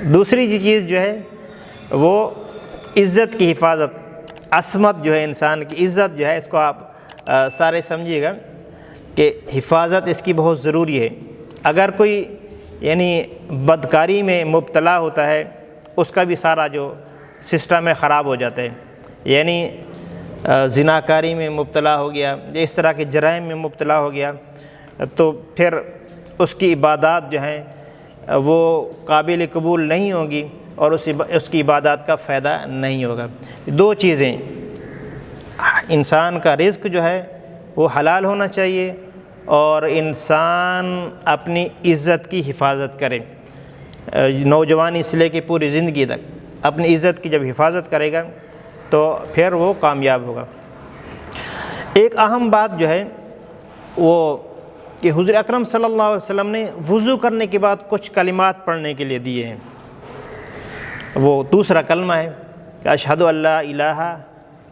دوسری چیز جو ہے وہ عزت کی حفاظت، عصمت جو ہے انسان کی عزت جو ہے، اس کو آپ سارے سمجھیے گا کہ حفاظت اس کی بہت ضروری ہے۔ اگر کوئی یعنی بدکاری میں مبتلا ہوتا ہے، اس کا بھی سارا جو سسٹم ہے خراب ہو جاتا ہے۔ یعنی زناکاری میں مبتلا ہو گیا یا اس طرح کے جرائم میں مبتلا ہو گیا تو پھر اس کی عبادات جو ہیں وہ قابل قبول نہیں ہوں گی اور اس کی عبادات کا فائدہ نہیں ہوگا۔ دو چیزیں، انسان کا رزق جو ہے وہ حلال ہونا چاہیے اور انسان اپنی عزت کی حفاظت کرے۔ نوجوانی سے لے کے پوری زندگی تک اپنی عزت کی جب حفاظت کرے گا تو پھر وہ کامیاب ہوگا۔ ایک اہم بات جو ہے وہ کہ حضور اکرم صلی اللہ علیہ وسلم نے وضو کرنے کے بعد کچھ کلمات پڑھنے کے لیے دیے ہیں۔ وہ دوسرا کلمہ ہے کہ اشہد ان لا الہ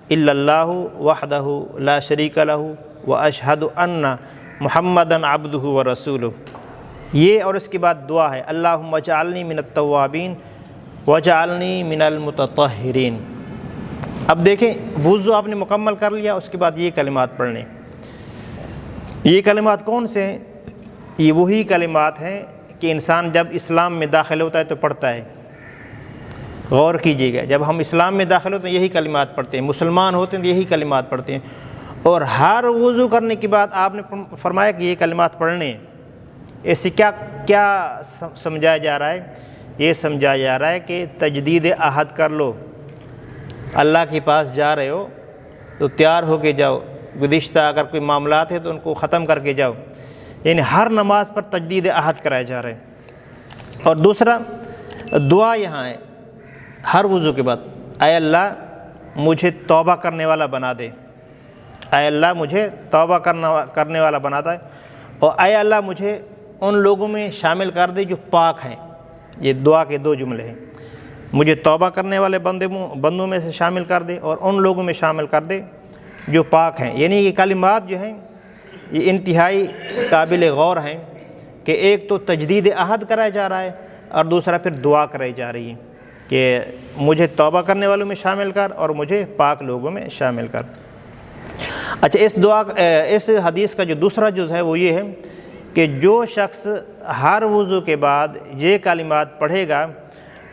الا اللہ وحدہ لا شریک لہ واشہد ان محمدً عبدہ ورسولہ، یہ، اور اس کے بعد دعا ہے اللہم اجعلنی من التوابین واجعلنی من المتطہرین۔ اب دیکھیں وضو آپ نے مکمل کر لیا، اس کے بعد یہ کلمات پڑھنے۔ یہ کلمات کون سے ہیں؟ یہ وہی کلمات ہیں کہ انسان جب اسلام میں داخل ہوتا ہے تو پڑھتا ہے۔ غور کیجیے گا، جب ہم اسلام میں داخل ہوتے ہیں یہی کلمات پڑھتے ہیں، مسلمان ہوتے ہیں تو یہی کلمات پڑھتے ہیں، اور ہر وضو کرنے کے بعد آپ نے فرمایا کہ یہ کلمات پڑھنے ہیں۔ اس سے کیا سمجھایا جا رہا ہے؟ یہ سمجھایا جا رہا ہے کہ تجدید عہد کر لو، اللہ کے پاس جا رہے ہو تو تیار ہو کے جاؤ، گزشتہ اگر کوئی معاملات ہیں تو ان کو ختم کر کے جاؤ، یعنی ہر نماز پر تجدید عہد کرایا جا رہا ہے۔ اور دوسرا دعا یہاں ہے ہر وضو کے بعد، اے اللہ مجھے توبہ کرنے والا بنا دے، اے اللہ مجھے توبہ کرنے والا بنا دے، اور اے اللہ مجھے ان لوگوں میں شامل کر دے جو پاک ہیں۔ یہ دعا کے دو جملے ہیں، مجھے توبہ کرنے والے بندوں میں سے شامل کر دے اور ان لوگوں میں شامل کر دے جو پاک ہیں۔ یعنی یہ کلمات جو ہیں یہ انتہائی قابل غور ہیں کہ ایک تو تجدید عہد کرایا جا رہا ہے اور دوسرا پھر دعا کرائی جا رہی ہے کہ مجھے توبہ کرنے والوں میں شامل کر اور مجھے پاک لوگوں میں شامل کر۔ اچھا، اس حدیث کا جو دوسرا جز ہے وہ یہ ہے کہ جو شخص ہر وضو کے بعد یہ کلمات پڑھے گا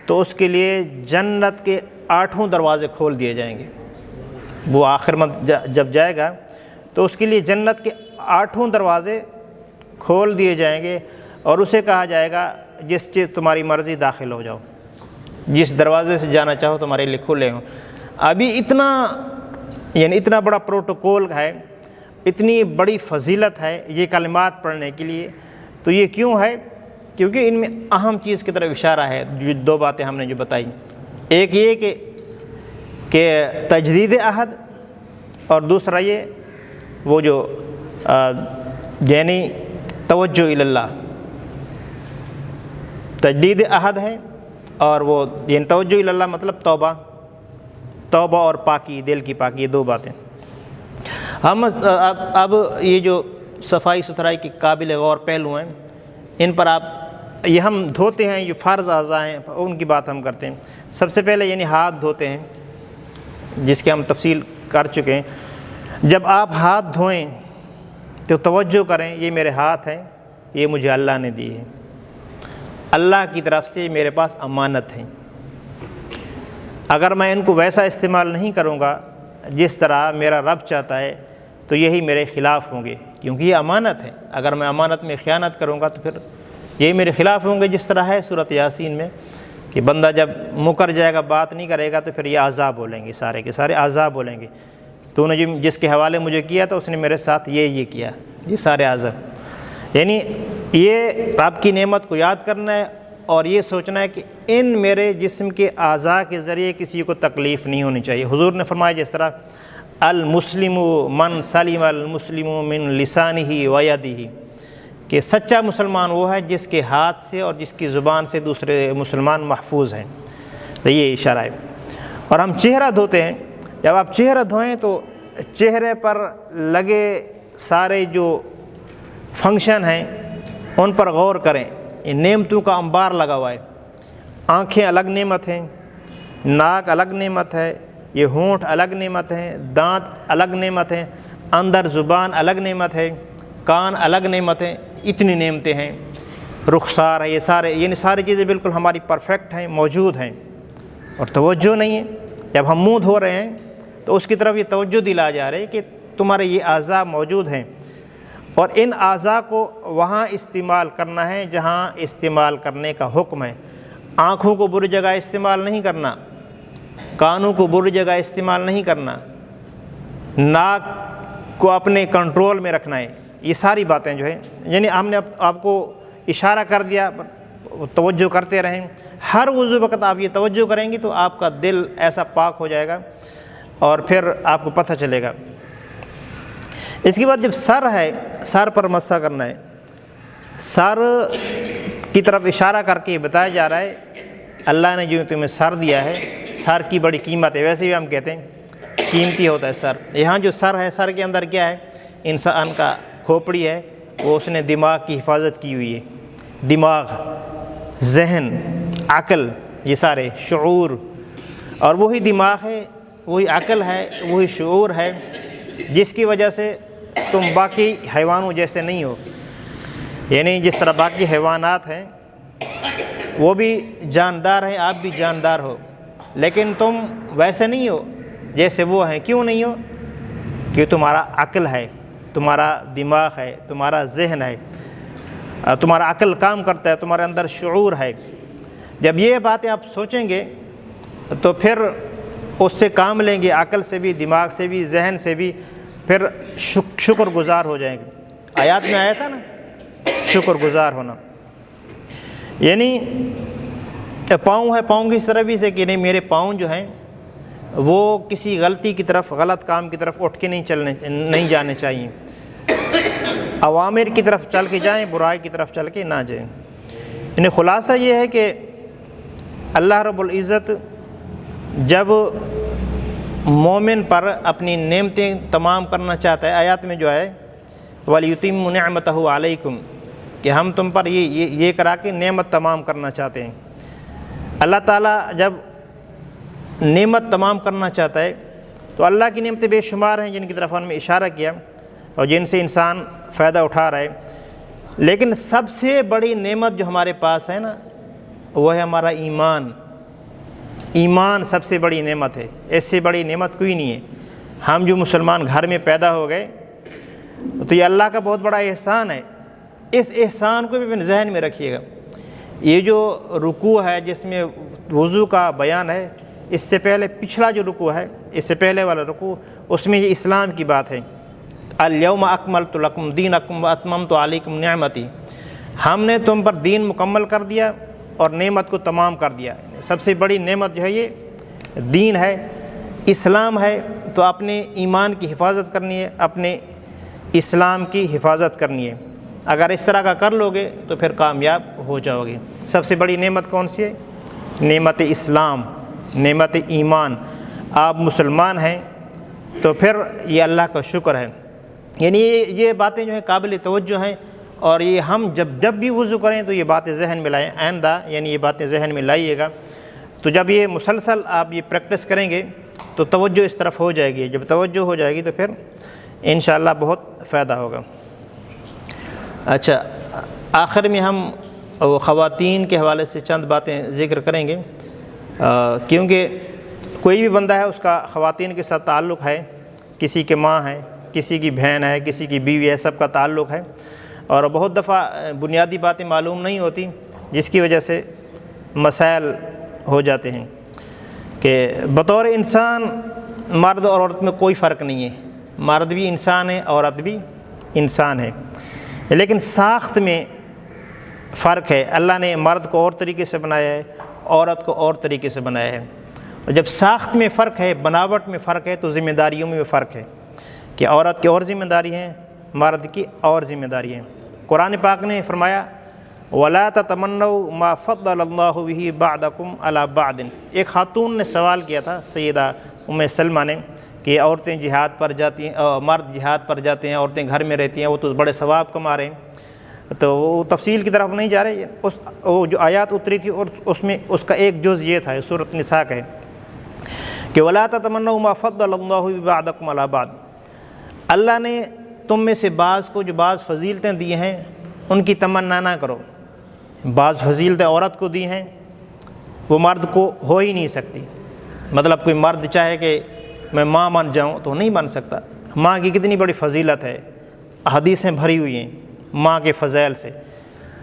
تو اس کے لیے جنت کے 8 دروازے کھول دیے جائیں گے۔ وہ آخر میں جب جائے گا تو اس کے لیے جنت کے 8 دروازے کھول دیے جائیں گے اور اسے کہا جائے گا جس چیز تمہاری مرضی داخل ہو جاؤ، جس دروازے سے جانا چاہو تمہارے لیے کھلے ہوں۔ ابھی اتنا بڑا پروٹوکول ہے، اتنی بڑی فضیلت ہے یہ کلمات پڑھنے کے لیے، تو یہ کیوں ہے؟ کیونکہ ان میں اہم چیز کی طرف اشارہ ہے۔ جو دو باتیں ہم نے جو بتائی، ایک یہ کہ تجدید عہد، اور دوسرا یہ وہ جو یعنی توجہ اللہ، تجدید عہد ہے اور وہ یعنی توجہ اللہ مطلب توبہ اور پاکی، دل کی پاکی، یہ دو باتیں۔ ہم اب یہ جو صفائی ستھرائی کے قابل غور پہلو ہیں ان پر یہ ہم دھوتے ہیں، یہ فرض اعضاء ہیں ان کی بات ہم کرتے ہیں۔ سب سے پہلے یعنی ہاتھ دھوتے ہیں، جس کی ہم تفصیل کر چکے ہیں۔ جب آپ ہاتھ دھوئیں تو توجہ کریں، یہ میرے ہاتھ ہیں، یہ مجھے اللہ نے دی ہے، اللہ کی طرف سے میرے پاس امانت ہے۔ اگر میں ان کو ویسا استعمال نہیں کروں گا جس طرح میرا رب چاہتا ہے تو یہی میرے خلاف ہوں گے، کیونکہ یہ امانت ہے۔ اگر میں امانت میں خیانت کروں گا تو پھر یہی میرے خلاف ہوں گے، جس طرح ہے سورۃ یاسین میں کہ بندہ جب مکر جائے گا، بات نہیں کرے گا تو پھر یہ اعضاء بولیں گے، سارے کے سارے اعضاء بولیں گے، تو نے جس کے حوالے مجھے کیا تھا اس نے میرے ساتھ یہ کیا، یہ سارے اعضاء۔ یعنی یہ آپ کی نعمت کو یاد کرنا ہے اور یہ سوچنا ہے کہ ان میرے جسم کے اعضاء کے ذریعے کسی کو تکلیف نہیں ہونی چاہیے۔ حضور نے فرمایا جس طرح المسلم من سلم المسلم من لسانہ و یدہ، کہ سچا مسلمان وہ ہے جس کے ہاتھ سے اور جس کی زبان سے دوسرے مسلمان محفوظ ہیں، تو یہ اشارہ ہے۔ اور ہم چہرہ دھوتے ہیں، جب آپ چہرہ دھوئیں تو چہرے پر لگے سارے جو فنکشن ہیں ان پر غور کریں۔ نعمتوں کا انبار لگا ہوا ہے، آنکھیں الگ نعمت ہیں، ناک الگ نعمت ہے، یہ ہونٹ الگ نعمت ہیں، دانت الگ نعمت ہیں، اندر زبان الگ نعمت ہے، کان الگ نعمت ہیں، اتنی نعمتیں ہیں، رخسار ہے، یہ ساری چیزیں بالکل ہماری پرفیکٹ ہیں، موجود ہیں، اور توجہ نہیں ہے۔ جب ہم منہ دھو رہے ہیں تو اس کی طرف یہ توجہ دلا جا رہی ہے کہ تمہارے یہ اعضاء موجود ہیں، اور ان اعضاء کو وہاں استعمال کرنا ہے جہاں استعمال کرنے کا حکم ہے۔ آنکھوں کو بری جگہ استعمال نہیں کرنا، کانوں کو بری جگہ استعمال نہیں کرنا، ناک کو اپنے کنٹرول میں رکھنا ہے۔ یہ ساری باتیں جو ہیں، یعنی ہم نے آپ کو اشارہ کر دیا، توجہ کرتے رہیں۔ ہر وضو وقت آپ یہ توجہ کریں گی تو آپ کا دل ایسا پاک ہو جائے گا، اور پھر آپ کو پتہ چلے گا۔ اس کے بعد جب سر ہے، سر پر مسح کرنا ہے۔ سر کی طرف اشارہ کر کے بتایا جا رہا ہے اللہ نے جو تمہیں سر دیا ہے، سر کی بڑی قیمت ہے۔ ویسے بھی ہم کہتے ہیں قیمتی ہوتا ہے سر۔ یہاں جو سر ہے، سر کے اندر کیا ہے؟ انسان کا کھوپڑی ہے، وہ اس نے دماغ کی حفاظت کی ہوئی ہے۔ دماغ، ذہن، عقل، یہ سارے شعور، اور وہی دماغ ہے، وہی عقل ہے، وہی شعور ہے جس کی وجہ سے تم باقی حیوانوں جیسے نہیں ہو۔ یعنی جس طرح باقی حیوانات ہیں وہ بھی جاندار ہیں، آپ بھی جاندار ہو، لیکن تم ویسے نہیں ہو جیسے وہ ہیں۔ کیوں نہیں ہو؟ کہ تمہارا عقل ہے، تمہارا دماغ ہے، تمہارا ذہن ہے، تمہارا عقل کام کرتا ہے، تمہارے اندر شعور ہے۔ جب یہ باتیں آپ سوچیں گے تو پھر اس سے کام لیں گے، عقل سے بھی، دماغ سے بھی، ذہن سے بھی، پھر شکر گزار ہو جائیں گے۔ آیات میں آیا تھا نا، شکر گزار ہونا۔ یعنی پاؤں ہے، پاؤں کی اس طرح بھی سے کہ نہیں، میرے پاؤں جو ہیں وہ کسی غلطی کی طرف، غلط کام کی طرف اٹھ کے نہیں جانے چاہیے۔ اوامر کی طرف چل کے جائیں، برائی کی طرف چل کے نہ جائیں۔ یعنی خلاصہ یہ ہے کہ اللہ رب العزت جب مومن پر اپنی نعمتیں تمام کرنا چاہتا ہے، آیات میں جو ہے وَلِيُتِمُّ نِعْمَتَهُ عَلَيْكُمْ، کہ ہم تم پر یہ کرا کے نعمت تمام کرنا چاہتے ہیں۔ اللہ تعالیٰ جب نعمت تمام کرنا چاہتا ہے تو اللہ کی نعمتیں بے شمار ہیں جن کی طرف ہم نے اشارہ کیا اور جن سے انسان فائدہ اٹھا رہا ہے، لیکن سب سے بڑی نعمت جو ہمارے پاس ہے نا، وہ ہے ہمارا ایمان۔ ایمان سب سے بڑی نعمت ہے، اس سے بڑی نعمت کوئی نہیں ہے۔ ہم جو مسلمان گھر میں پیدا ہو گئے تو یہ اللہ کا بہت بڑا احسان ہے۔ اس احسان کو بھی اپنے ذہن میں رکھیے گا۔ یہ جو رکوع ہے جس میں وضو کا بیان ہے، اس سے پہلے پچھلا جو رکوع ہے، اس سے پہلے والا رکوع، اس میں یہ اسلام کی بات ہے۔ الیوم اکملت لکم دینکم واتممت علیکم نعمتی، ہم نے تم پر دین مکمل کر دیا اور نعمت کو تمام کر دیا۔ سب سے بڑی نعمت جو ہے یہ دین ہے، اسلام ہے۔ تو اپنے ایمان کی حفاظت کرنی ہے، اپنے اسلام کی حفاظت کرنی ہے۔ اگر اس طرح کا کر لو گے تو پھر کامیاب ہو جاؤ گے۔ سب سے بڑی نعمت کون سی ہے؟ نعمت اسلام، نعمت ایمان۔ آپ مسلمان ہیں تو پھر یہ اللہ کا شکر ہے۔ یعنی یہ باتیں جو ہیں قابل توجہ ہیں، اور یہ ہم جب بھی وضو کریں تو یہ باتیں ذہن میں لائیں آئندہ، یعنی یہ باتیں ذہن میں لائیے گا۔ تو جب یہ مسلسل آپ یہ پریکٹس کریں گے تو توجہ اس طرف ہو جائے گی۔ جب توجہ ہو جائے گی تو پھر انشاءاللہ بہت فائدہ ہوگا۔ اچھا، آخر میں ہم خواتین کے حوالے سے چند باتیں ذکر کریں گے، کیونکہ کوئی بھی بندہ ہے اس کا خواتین کے ساتھ تعلق ہے، کسی کے ماں ہے، کسی کی بہن ہے، کسی کی بیوی ہے، سب کا تعلق ہے، اور بہت دفعہ بنیادی باتیں معلوم نہیں ہوتی جس کی وجہ سے مسائل ہو جاتے ہیں۔ کہ بطور انسان مرد اور عورت میں کوئی فرق نہیں ہے، مرد بھی انسان ہے، عورت بھی انسان ہے، لیکن ساخت میں فرق ہے۔ اللہ نے مرد کو اور طریقے سے بنایا ہے، عورت کو اور طریقے سے بنایا ہے۔ اور جب ساخت میں فرق ہے، بناوٹ میں فرق ہے، تو ذمہ داریوں میں بھی فرق ہے کہ عورت کی اور ذمہ داری ہیں، مرد کی اور ذمہ داری ہیں۔ قرآن پاک نے فرمایا وَلَا تَتَمَنَّوْا مَا فَضَّلَ اللَّهُ بِهِ بَعْضَكُمْ عَلَى بَعْضٍ۔ ایک خاتون نے سوال کیا تھا سیدہ سلمہ نے کہ عورتیں جہاد پر جاتی ہیں، مرد جہاد پر جاتے ہیں، عورتیں گھر میں رہتی ہیں، وہ تو بڑے ثواب کما رہے ہیں، تو وہ تفصیل کی طرف نہیں جا رہے، وہ جو آیات اتری تھی اور اس میں اس کا ایک جز یہ تھا، سورۃ نساء کا ہے کہ وَلَا تَتَمَنَّوْا مَا فَضَّلَ اللَّهُ بِبَعْضِكُمْ عَلَىٰ بَعْضٍ، اللہ نے تم میں سے بعض کو جو بعض فضیلتیں دی ہیں ان کی تمنا نہ کرو۔ بعض فضیلتیں عورت کو دی ہیں وہ مرد کو ہو ہی نہیں سکتی، مطلب کوئی مرد چاہے کہ میں ماں بن جاؤں تو نہیں بن سکتا۔ ماں کی کتنی بڑی فضیلت ہے، حدیثیں بھری ہوئی ہیں ماں کے فضائل سے،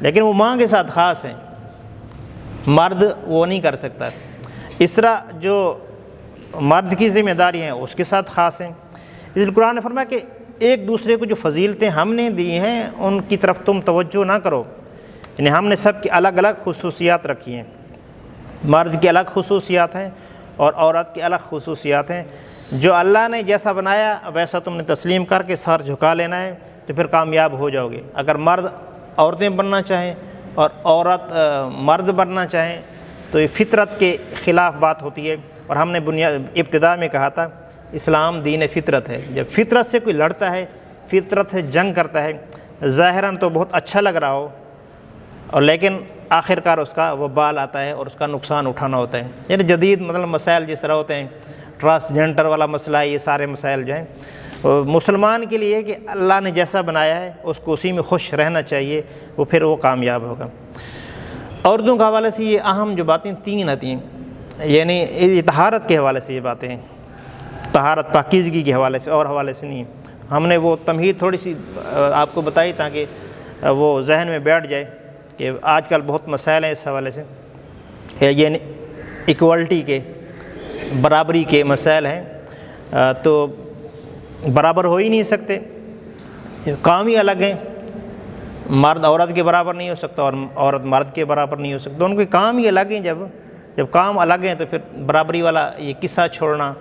لیکن وہ ماں کے ساتھ خاص ہیں، مرد وہ نہیں کر سکتا۔ اس طرح جو مرد کی ذمہ داری ہیں اس کے ساتھ خاص ہیں۔ اس لیے قرآن نے فرمایا کہ ایک دوسرے کو جو فضیلتیں ہم نے دی ہیں ان کی طرف تم توجہ نہ کرو، یعنی ہم نے سب کی الگ الگ خصوصیات رکھی ہیں، مرد کی الگ خصوصیات ہیں اور عورت کی الگ خصوصیات ہیں۔ جو اللہ نے جیسا بنایا ویسا تم نے تسلیم کر کے سر جھکا لینا ہے تو پھر کامیاب ہو جاؤ گے۔ اگر مرد عورتیں بننا چاہیں اور عورت مرد بننا چاہیں تو یہ فطرت کے خلاف بات ہوتی ہے، اور ہم نے ابتدا میں کہا تھا اسلام دین فطرت ہے۔ جب فطرت سے کوئی لڑتا ہے، فطرت سے جنگ کرتا ہے، ظاہراً تو بہت اچھا لگ رہا ہو اور لیکن آخر کار اس کا وبال آتا ہے اور اس کا نقصان اٹھانا ہوتا ہے۔ یعنی جدید مطلب مسائل جس طرح ہوتے ہیں، ٹرانسجنڈر والا مسئلہ ہے، یہ سارے مسائل جو ہیں مسلمان کے لیے کہ اللہ نے جیسا بنایا ہے اس کو اسی میں خوش رہنا چاہیے، وہ پھر وہ کامیاب ہوگا۔ عورتوں کے حوالے سے یہ اہم جو باتیں تین آتی ہیں، یعنی یہ طہارت کے حوالے سے یہ باتیں ہیں، طہارت پاکیزگی کے حوالے سے اور حوالے سے نہیں۔ ہم نے وہ تمہید تھوڑی سی آپ کو بتائی تاکہ وہ ذہن میں بیٹھ جائے کہ آج کل بہت مسائل ہیں اس حوالے سے، یعنی ایکوالٹی کے، برابری کے مسائل ہیں، تو برابر ہو ہی نہیں سکتے، کام ہی الگ ہیں، مرد عورت کے برابر نہیں ہو سکتا اور عورت مرد کے برابر نہیں ہو سکتا، ان کے کام ہی الگ ہیں۔ جب کام الگ ہیں تو پھر برابری والا یہ قصہ چھوڑنا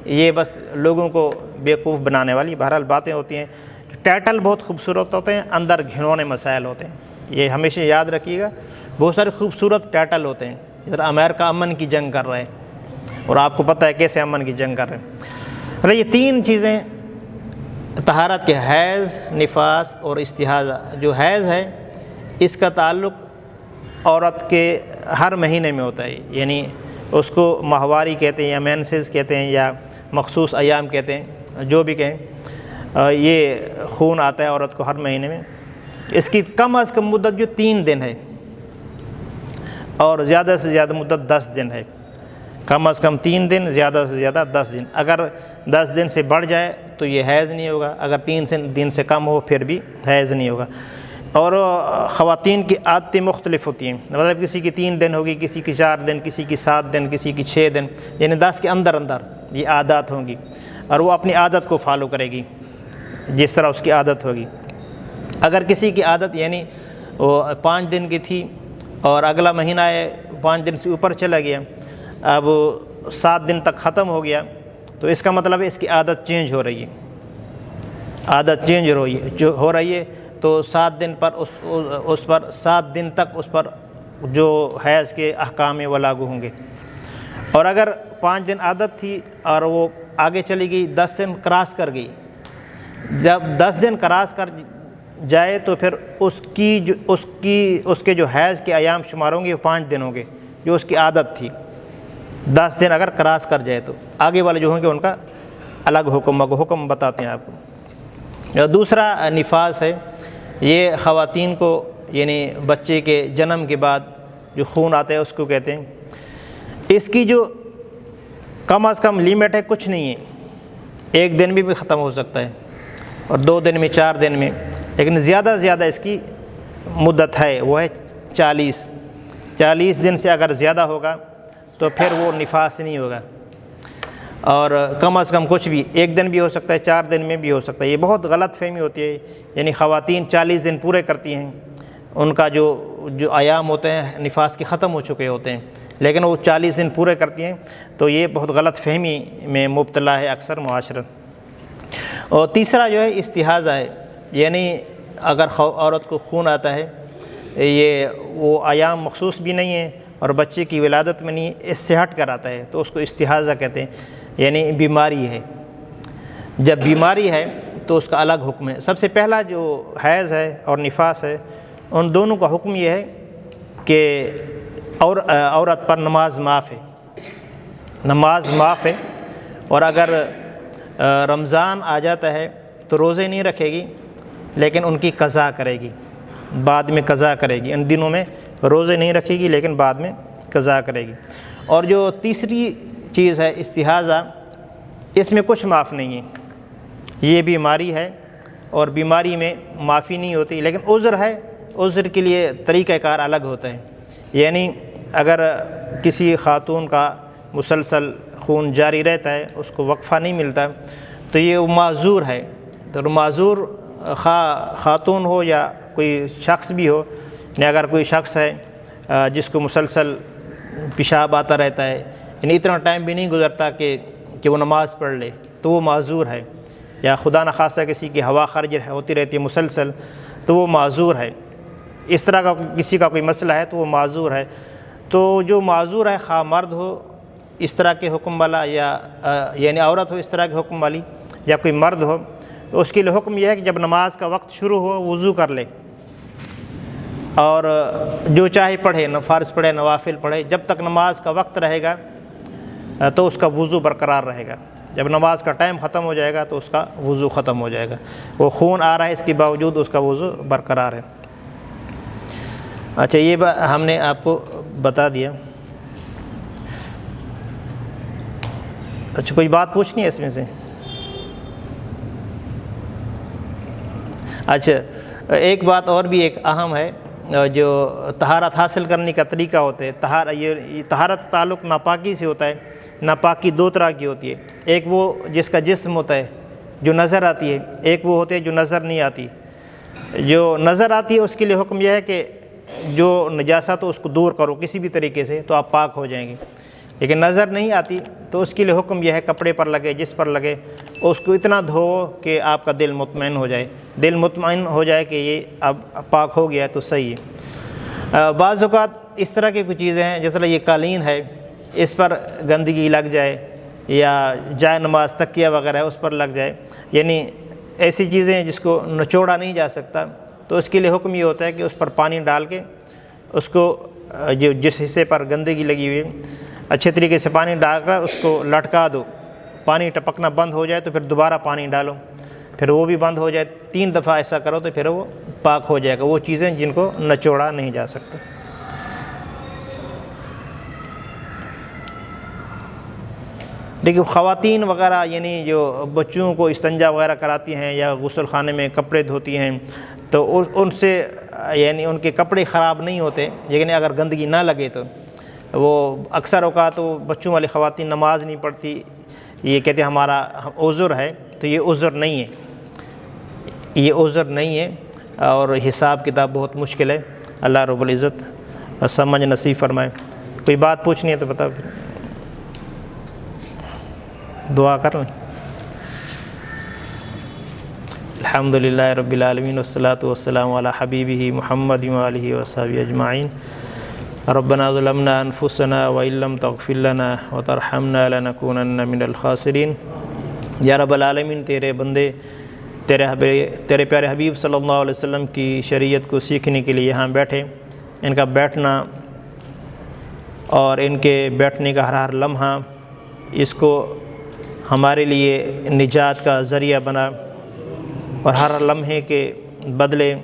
یہ بس لوگوں کو بیوقوف بنانے والی بہرحال باتیں ہوتی ہیں۔ ٹائٹل بہت خوبصورت ہوتے ہیں، اندر گھنونے مسائل ہوتے ہیں، یہ ہمیشہ یاد رکھیے گا۔ بہت سارے خوبصورت ٹائٹل ہوتے ہیں، جس طرح امریکہ امن کی جنگ کر رہا ہے اور آپ کو پتہ ہے کیسے امن کی جنگ کر رہے ہیں۔ یہ تین چیزیں طہارت کے، حیض، نفاس اور استحاضہ۔ جو حیض ہے اس کا تعلق عورت کے ہر مہینے میں ہوتا ہے، یعنی اس کو ماہواری کہتے ہیں یا مینسز کہتے ہیں یا مخصوص ایام کہتے ہیں، جو بھی کہیں، یہ خون آتا ہے عورت کو ہر مہینے میں۔ اس کی کم از کم مدت جو 3 دن ہے اور زیادہ سے زیادہ مدت 10 دن ہے۔ کم از کم 3 دن، زیادہ سے زیادہ 10 دن۔ اگر 10 دن سے بڑھ جائے تو یہ حیض نہیں ہوگا، اگر 3 دن سے کم ہو پھر بھی حیض نہیں ہوگا۔ اور خواتین کی عادتیں مختلف ہوتی ہیں، مطلب کسی کی 3 دن ہوگی، کسی کی 4 دن، کسی کی 7 دن، کسی کی 6 دن، یعنی 10 کے اندر یہ عادات ہوں گی، اور وہ اپنی عادت کو فالو کرے گی جس طرح اس کی عادت ہوگی۔ اگر کسی کی عادت یعنی وہ 5 دن کی تھی اور اگلا مہینہ ہے 5 دن سے اوپر چلا گیا، اب 7 دن تک ختم ہو گیا، تو اس کا مطلب ہے اس کی عادت چینج ہو رہی ہے، عادت چینج ہو رہی ہے، تو 7 دن پر اس پر 7 دن تک اس پر جو حیض کے احکام وہ لاگو ہوں گے۔ اور اگر 5 دن عادت تھی اور وہ آگے چلی گئی، 10 دن کراس کر گئی، جب 10 دن کراس کر جائے تو پھر اس کے جو حیض کے ایام شمار ہوں گے وہ 5 دن ہوں گے جو اس کی عادت تھی۔ 10 دن اگر کراس کر جائے تو آگے والے جو ہوں گے ان کا الگ حکم بتاتے ہیں آپ کو۔ دوسرا نفاس ہے، یہ خواتین کو یعنی بچے کے جنم کے بعد جو خون آتا ہے اس کو کہتے ہیں۔ اس کی جو کم از کم لیمٹ ہے کچھ نہیں ہے، 1 دن بھی ختم ہو سکتا ہے اور 2 دن میں، 4 دن میں، لیکن زیادہ سے زیادہ اس کی مدت ہے وہ ہے 40 دن سے اگر زیادہ ہوگا تو پھر وہ نفاس نہیں ہوگا، اور کم از کم کچھ بھی 1 دن بھی ہو سکتا ہے، 4 دن میں بھی ہو سکتا ہے۔ یہ بہت غلط فہمی ہوتی ہے، یعنی خواتین 40 دن پورے کرتی ہیں، ان کا جو ایام ہوتے ہیں نفاس کے ختم ہو چکے ہوتے ہیں، لیکن وہ 40 دن پورے کرتی ہیں، تو یہ بہت غلط فہمی میں مبتلا ہے اکثر معاشرہ۔ اور تیسرا جو ہے استحاضہ ہے، یعنی اگر عورت کو خون آتا ہے، یہ وہ ایام مخصوص بھی نہیں ہیں اور بچے کی ولادت میں نہیں، اس سے ہٹ کر آتا ہے تو اس کو استحاضہ کہتے ہیں، یعنی بیماری ہے۔ جب بیماری ہے تو اس کا الگ حکم ہے۔ سب سے پہلا جو حیض ہے اور نفاس ہے ان دونوں کا حکم یہ ہے کہ عورت پر نماز معاف ہے، نماز معاف ہے، اور اگر رمضان آ جاتا ہے تو روزے نہیں رکھے گی، لیکن ان کی قضا کرے گی، بعد میں قضا کرے گی۔ ان دنوں میں روزے نہیں رکھے گی لیکن بعد میں قضا کرے گی۔ اور جو تیسری چیز ہے استحاضہ، اس میں کچھ معاف نہیں ہے، یہ بیماری ہے اور بیماری میں معافی نہیں ہوتی، لیکن عذر ہے، عذر کے لیے طریقہ کار الگ ہوتا ہے۔ یعنی اگر کسی خاتون کا مسلسل خون جاری رہتا ہے، اس کو وقفہ نہیں ملتا، تو یہ معذور ہے۔ تو معذور خاتون ہو یا کوئی شخص بھی ہو، یعنی اگر کوئی شخص ہے جس کو مسلسل پیشاب آتا رہتا ہے، یعنی اتنا ٹائم بھی نہیں گزرتا کہ وہ نماز پڑھ لے، تو وہ معذور ہے، یا خدا نخواستہ کسی کی ہوا خارج ہوتی رہتی ہے مسلسل، تو وہ معذور ہے۔ اس طرح کا کسی کا کوئی مسئلہ ہے تو وہ معذور ہے۔ تو جو معذور ہے، خواہ مرد ہو اس طرح کے حکم والا، یا یعنی عورت ہو اس طرح کے حکم والی، یا کوئی مرد ہو، تو اس کے لیے حکم یہ ہے کہ جب نماز کا وقت شروع ہو وضو کر لے، اور جو چاہے پڑھے، فرض پڑھے، نوافل پڑھے، جب تک نماز کا وقت رہے گا تو اس کا وضو برقرار رہے گا۔ جب نماز کا ٹائم ختم ہو جائے گا تو اس کا وضو ختم ہو جائے گا۔ وہ خون آ رہا ہے، اس کے باوجود اس کا وضو برقرار ہے۔ اچھا، یہ ہم نے آپ کو بتا دیا۔ اچھا، کوئی بات پوچھنی ہے اس میں سے؟ اچھا، ایک بات اور بھی ایک اہم ہے، جو طہارت حاصل کرنے کا طریقہ ہوتا ہے۔ یہ طہارت تعلق ناپاکی سے ہوتا ہے۔ ناپاکی دو طرح کی ہوتی ہے، ایک وہ جس کا جسم ہوتا ہے جو نظر آتی ہے، ایک وہ ہوتے ہے جو نظر نہیں آتی۔ جو نظر آتی ہے اس کے لیے حکم یہ ہے کہ جو نجاست ہو اس کو دور کرو کسی بھی طریقے سے، تو آپ پاک ہو جائیں گے۔ لیکن نظر نہیں آتی تو اس کے لیے حکم یہ ہے کپڑے پر لگے، جس پر لگے، اس کو اتنا دھو کہ آپ کا دل مطمئن ہو جائے، دل مطمئن ہو جائے کہ یہ اب پاک ہو گیا تو صحیح ہے۔ بعض اوقات اس طرح کی کچھ چیزیں ہیں، جیسے یہ قالین ہے، اس پر گندگی لگ جائے، یا جائے نماز تکیہ وغیرہ ہے اس پر لگ جائے، یعنی ایسی چیزیں ہیں جس کو نچوڑا نہیں جا سکتا، تو اس کے لیے حکم یہ ہوتا ہے کہ اس پر پانی ڈال کے اس کو جس حصے پر گندگی لگی ہوئی ہے اچھے طریقے سے پانی ڈال کر اس کو لٹکا دو، پانی ٹپکنا بند ہو جائے تو پھر دوبارہ پانی ڈالو، پھر وہ بھی بند ہو جائے، 3 دفعہ ایسا کرو تو پھر وہ پاک ہو جائے گا۔ وہ چیزیں جن کو نچوڑا نہیں جا سکتا۔ لیکن خواتین وغیرہ، یعنی جو بچوں کو استنجا وغیرہ کراتی ہیں یا غسل خانے میں کپڑے دھوتی ہیں، تو ان سے یعنی ان کے کپڑے خراب نہیں ہوتے، لیکن اگر گندگی نہ لگے تو وہ اکثر اوقات وہ بچوں والی خواتین نماز نہیں پڑھتی، یہ کہتے ہیں ہمارا عذر ہے، تو یہ عذر نہیں ہے، یہ عذر نہیں ہے، اور حساب کتاب بہت مشکل ہے۔ اللہ رب العزت سمجھ نصیب فرمائے۔ کوئی بات پوچھنی ہے تو بتاؤ، دعا کر لیں۔ الحمدللہ رب العالمین والصلاة والسلام علی حبیبہ محمد وآلہ وصحبہ اجمعین۔ ربنا ظلمنا انفسنا وإن لم تغفر لنا وترحمنا لنكونن من الخاسرین۔ یا رب العالمین، تیرے بندے تیرے پیارے حبیب صلی اللہ علیہ وسلم کی شریعت کو سیکھنے کے لیے یہاں بیٹھے، ان کا بیٹھنا اور ان کے بیٹھنے کا ہر لمحہ اس کو ہمارے لیے نجات کا ذریعہ بنا، اور ہر لمحے کے بدلے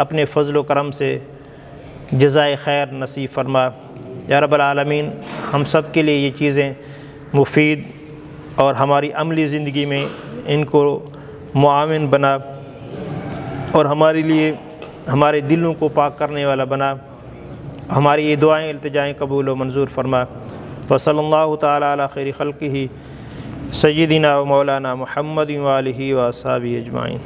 اپنے فضل و کرم سے جزائے خیر نصیب فرما۔ یا رب العالمین، ہم سب کے لیے یہ چیزیں مفید اور ہماری عملی زندگی میں ان کو معاون بنا، اور ہمارے لیے ہمارے دلوں کو پاک کرنے والا بنا۔ ہماری یہ دعائیں التجائیں قبول و منظور فرما۔ وصلی اللہ تعالی علی خیر خلقہ سیدنا و مولانا محمد وآلہ وصحبہ اجمعین۔